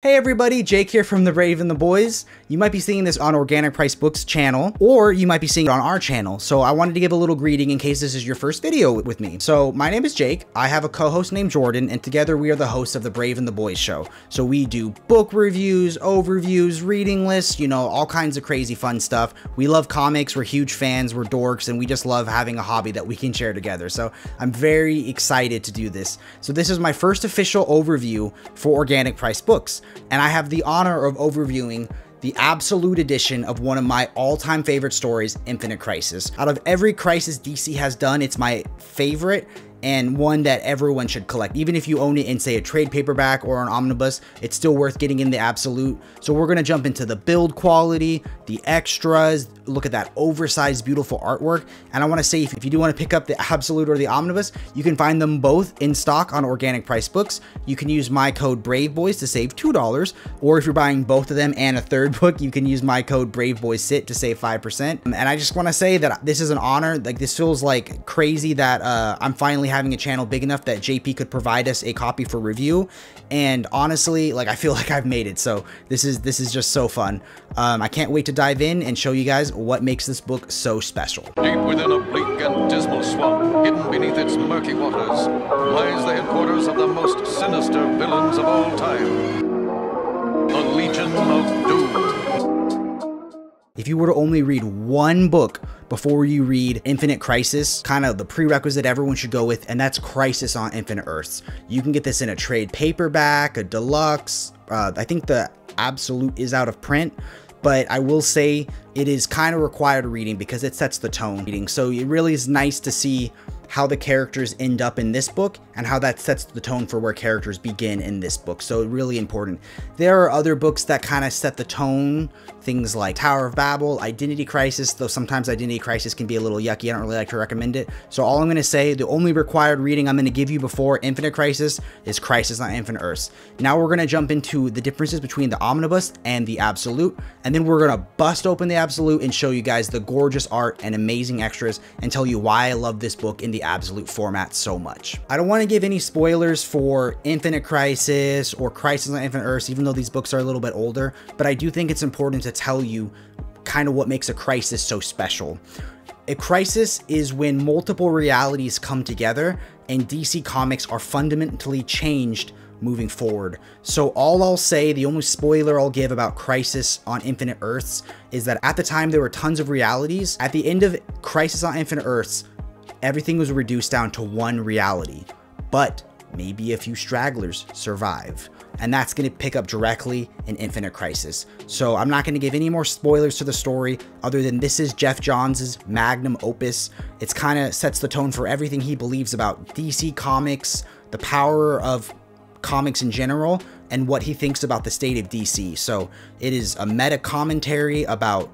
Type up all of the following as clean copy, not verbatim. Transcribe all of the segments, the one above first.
Hey everybody, Jake here from the Brave and the Boys. You might be seeing this on Organic Price Books channel, or you might be seeing it on our channel. So I wanted to give a little greeting in case this is your first video with me. So my name is Jake. I have a co-host named Jordan, and together we are the hosts of the Brave and the Boys show. So we do book reviews, overviews, reading lists, you know, all kinds of crazy fun stuff. We love comics, we're huge fans, we're dorks, and we just love having a hobby that we can share together. So I'm very excited to do this. So this is my first official overview for Organic Price Books. And I have the honor of overviewing the absolute edition of one of my all-time favorite stories, Infinite Crisis. Out of every Crisis DC has done, it's my favorite and one that everyone should collect. Even if you own it in, say, a trade paperback or an omnibus, it's still worth getting in the absolute. So we're gonna jump into the build quality, the extras, look at that oversized, beautiful artwork. And I wanna say, if you do wanna pick up the absolute or the omnibus, you can find them both in stock on Organic Price Books. You can use my code Braveboys to save $2, or if you're buying both of them and a third book, you can use my code Braveboyssit to save 5%. And I just wanna say that this is an honor. Like, this feels like crazy that I'm finally having a channel big enough that JP could provide us a copy for review. And honestly, like, I feel like I've made it. So this is just so fun. I can't wait to dive in and show you guys what makes this book so special. Deep within a bleak and dismal swamp, hidden beneath its murky waters, lies the headquarters of the most sinister villains of all time, the Legion of Doom. If you were to only read one book before you read Infinite Crisis, kind of the prerequisite everyone should go with, and that's Crisis on Infinite Earths. You can get this in a trade paperback, a deluxe. I think the absolute is out of print, but I will say it is kind of required reading because it sets the tone. So it really is nice to see how the characters end up in this book and how that sets the tone for where characters begin in this book. So really important. There are other books that kind of set the tone, things like Tower of Babel, Identity Crisis, though sometimes Identity Crisis can be a little yucky. I don't really like to recommend it. So all I'm going to say, the only required reading I'm going to give you before Infinite Crisis is Crisis on Infinite Earths. Now we're going to jump into the differences between the omnibus and the absolute, and then we're going to bust open the absolute and show you guys the gorgeous art and amazing extras and tell you why I love this book in the absolute format so much. I don't want to give any spoilers for Infinite Crisis or Crisis on Infinite Earths, even though these books are a little bit older, but I do think it's important to tell you kind of what makes a crisis so special. A crisis is when multiple realities come together and DC Comics are fundamentally changed moving forward. So all I'll say, the only spoiler I'll give about Crisis on Infinite Earths is that at the time there were tons of realities. At the end of Crisis on Infinite Earths, everything was reduced down to one reality, but maybe a few stragglers survive. And that's going to pick up directly in Infinite Crisis. So I'm not going to give any more spoilers to the story other than this is Geoff Johns' magnum opus. It's kind of sets the tone for everything he believes about DC Comics, the power of comics in general, and what he thinks about the state of DC. So it is a meta commentary about,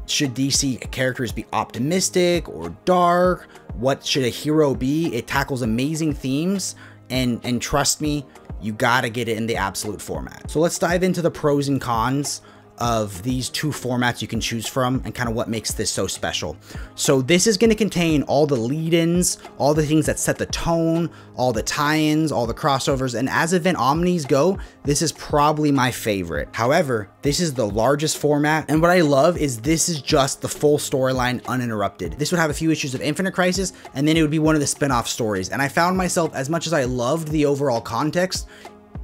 should DC characters be optimistic or dark? What should a hero be? It tackles amazing themes, and trust me, you gotta get it in the absolute format. So let's dive into the pros and cons of these two formats you can choose from and kind of what makes this so special. So this is going to contain all the lead-ins, all the things that set the tone, all the tie-ins, all the crossovers, and as event omnis go, this is probably my favorite. However, this is the largest format, and what I love is this is just the full storyline uninterrupted. This would have a few issues of Infinite Crisis, and then it would be one of the spin-off stories. And I found myself, as much as I loved the overall context,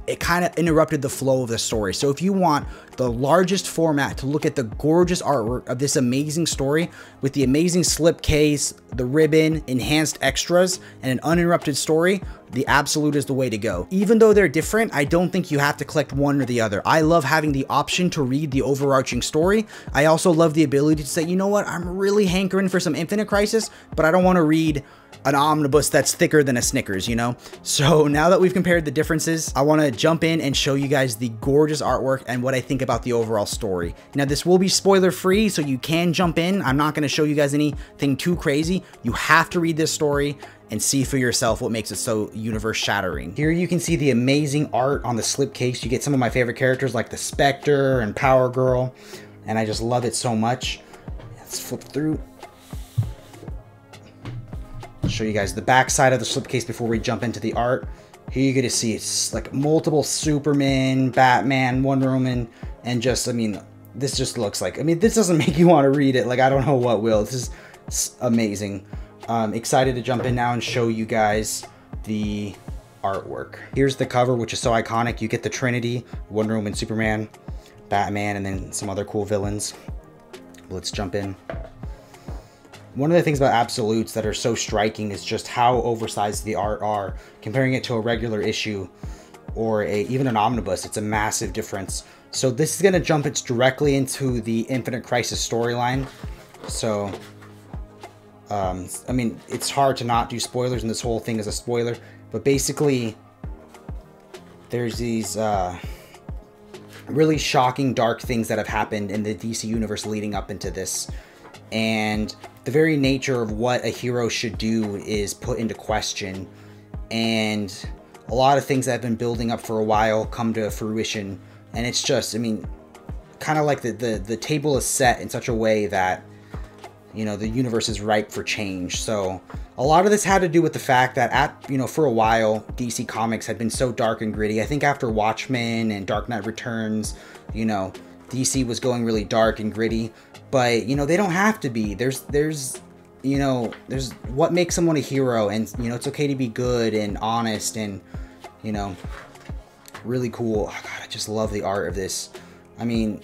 it kind of interrupted the flow of the story. So if you want the largest format to look at the gorgeous artwork of this amazing story with the amazing slipcase, the ribbon, enhanced extras, and an uninterrupted story, the absolute is the way to go. Even though they're different, I don't think you have to collect one or the other. I love having the option to read the overarching story. I also love the ability to say, you know what, I'm really hankering for some Infinite Crisis, but I don't want to read an omnibus that's thicker than a Snickers, you know? So now that we've compared the differences, I want to jump in and show you guys the gorgeous artwork and what I think about the overall story. Now, this will be spoiler free, so you can jump in. I'm not going to show you guys anything too crazy. You have to read this story and see for yourself what makes it so universe shattering. Here you can see the amazing art on the slipcase. You get some of my favorite characters like the Spectre and Power Girl, and I just love it so much. Let's flip through. Show you guys the back side of the slipcase before we jump into the art. Here you get to see it's like multiple Superman, Batman, Wonder Woman, and just, I mean, this just looks like, I mean, this doesn't make you want to read it. Like, I don't know what will. This is amazing. Excited to jump in now and show you guys the artwork. Here's the cover, which is so iconic. You get the Trinity, Wonder Woman, Superman, Batman, and then some other cool villains. Let's jump in. One of the things about absolutes that are so striking is just how oversized the art are. Comparing it to a regular issue or even an omnibus, it's a massive difference. So this is going to jump it directly into the Infinite Crisis storyline. So, I mean, it's hard to not do spoilers, and this whole thing is a spoiler. But basically, there's these really shocking, dark things that have happened in the DC universe leading up into this. And the very nature of what a hero should do is put into question. And a lot of things that have been building up for a while come to fruition. And it's just, I mean, kind of like the table is set in such a way that, you know, the universe is ripe for change. So a lot of this had to do with the fact that for a while, DC Comics had been so dark and gritty. I think after Watchmen and Dark Knight Returns, you know, DC was going really dark and gritty. But, you know, they don't have to be. There's what makes someone a hero, and, you know, it's okay to be good and honest and, you know, really cool. Oh, God, I just love the art of this. I mean,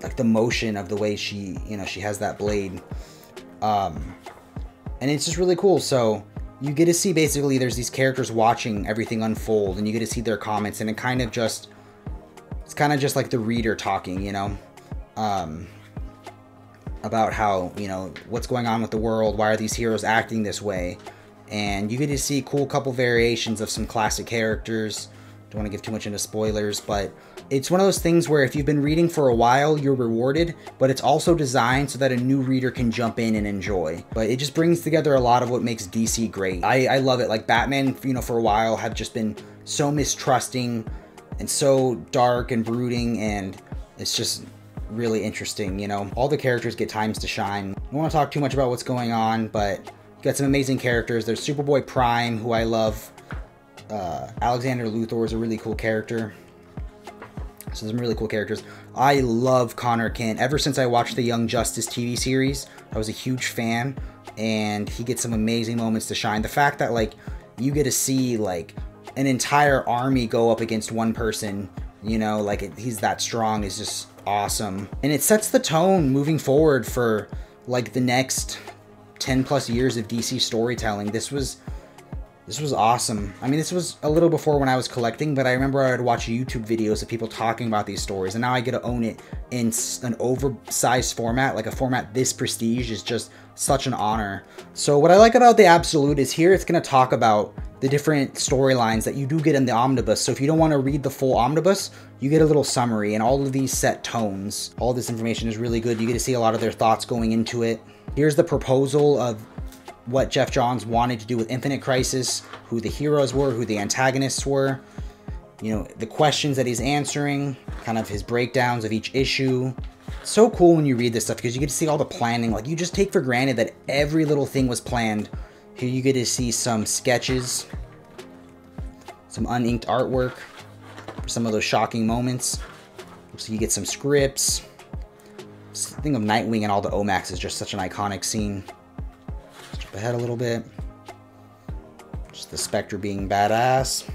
like the motion of the way she, you know, she has that blade. And it's just really cool. So you get to see basically there's these characters watching everything unfold, and you get to see their comments, and it's kind of just like the reader talking, you know, about how, you know, what's going on with the world, why are these heroes acting this way. And you get to see cool couple variations of some classic characters. Don't want to give too much into spoilers, but it's one of those things where if you've been reading for a while, you're rewarded, but it's also designed so that a new reader can jump in and enjoy. But it just brings together a lot of what makes DC great. I love it. Like Batman, you know, for a while have just been so mistrusting and so dark and brooding, and it's just really interesting. You know, all the characters get times to shine. I don't want to talk too much about what's going on, but you got some amazing characters. There's Superboy Prime, who I love. Alexander Luthor is a really cool character. So some really cool characters. I love Connor Kent. Ever since I watched the Young Justice TV series, I was a huge fan, and he gets some amazing moments to shine. The fact that, like, you get to see, like, an entire army go up against one person, you know, like, he's that strong, is just awesome. And it sets the tone moving forward for, like, the next 10 plus years of DC storytelling. This was awesome. I mean, this was a little before when I was collecting, but I remember I would watch YouTube videos of people talking about these stories, and now I get to own it in an oversized format. Like a format this prestige is just such an honor. So what I like about the Absolute is here it's going to talk about the different storylines that you do get in the Omnibus. So if you don't want to read the full Omnibus, you get a little summary and all of these set tones. All this information is really good. You get to see a lot of their thoughts going into it. Here's the proposal of what Geoff Johns wanted to do with Infinite Crisis, who the heroes were, who the antagonists were, you know, the questions that he's answering, kind of his breakdowns of each issue. It's so cool when you read this stuff because you get to see all the planning. Like, you just take for granted that every little thing was planned. Here you get to see some sketches, some uninked artwork for some of those shocking moments. So you get some scripts. This thing of Nightwing and all the OMACs is just such an iconic scene. Jump ahead a little bit. Just the Spectre being badass.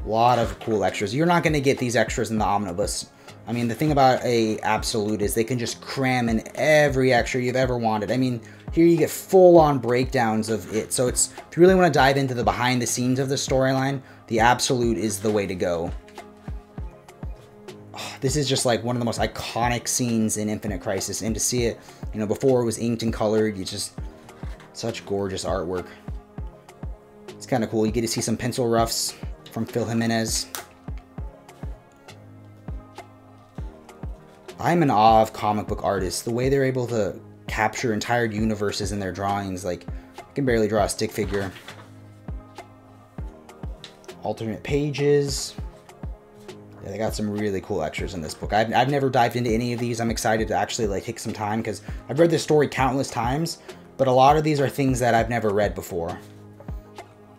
A lot of cool extras. You're not going to get these extras in the Omnibus. I mean, the thing about a Absolute is they can just cram in every extra you've ever wanted. I mean, here you get full-on breakdowns of it. So it's, if you really want to dive into the behind the scenes of the storyline, the Absolute is the way to go. Oh, this is just like one of the most iconic scenes in Infinite Crisis, and to see it, you know, before it was inked and colored, you just, such gorgeous artwork. It's kind of cool. You get to see some pencil roughs from Phil Jimenez. I'm in awe of comic book artists. The way they're able to capture entire universes in their drawings. Like, I can barely draw a stick figure. Alternate pages. Yeah, they got some really cool extras in this book. I've never dived into any of these. I'm excited to actually, like, take some time because I've read this story countless times, but a lot of these are things that I've never read before.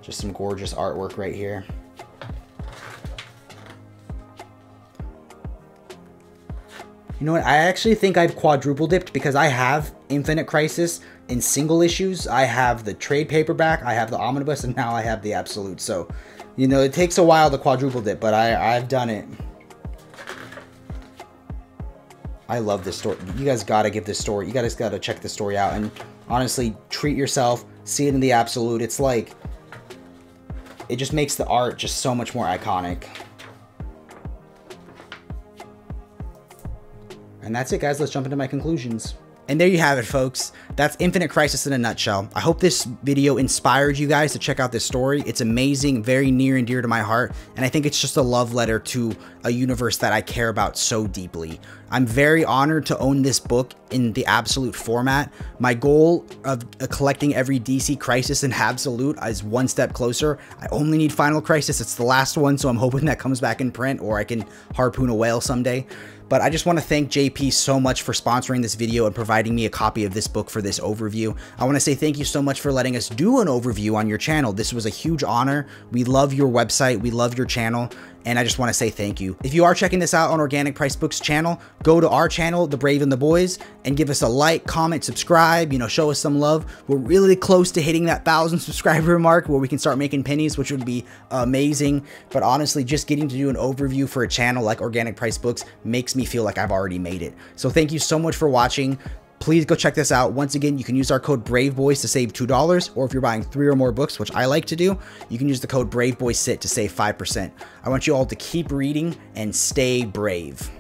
Just some gorgeous artwork right here. You know what? I actually think I've quadruple dipped because I have Infinite Crisis in single issues. I have the trade paperback, I have the Omnibus, and now I have the Absolute. So, you know, it takes a while to quadruple dip, but I've done it. I love this story. You guys gotta give this story. You guys gotta check this story out and honestly treat yourself. See it in the Absolute. It's like, it just makes the art just so much more iconic. And that's it, guys. Let's jump into my conclusions. And there you have it, folks. That's Infinite Crisis in a nutshell. I hope this video inspired you guys to check out this story. It's amazing, very near and dear to my heart, and I think it's just a love letter to a universe that I care about so deeply. I'm very honored to own this book in the Absolute format. My goal of collecting every DC Crisis in Absolute is one step closer. I only need Final Crisis. It's the last one, so I'm hoping that comes back in print or I can harpoon a whale someday. But I just want to thank JP so much for sponsoring this video and providing me a copy of this book for this overview. I want to say thank you so much for letting us do an overview on your channel. This was a huge honor. We love your website. We love your channel. And I just want to say thank you. If you are checking this out on Organic Price Books channel, go to our channel, The Brave and the Boys, and give us a like, comment, subscribe, you know, show us some love. We're really close to hitting that 1,000 subscriber mark where we can start making pennies, which would be amazing. But honestly, just getting to do an overview for a channel like Organic Price Books makes me feel like I've already made it. So thank you so much for watching. Please go check this out. Once again, you can use our code Braveboys to save $2, or if you're buying 3 or more books, which I like to do, you can use the code Braveboyssit to save 5%. I want you all to keep reading and stay brave.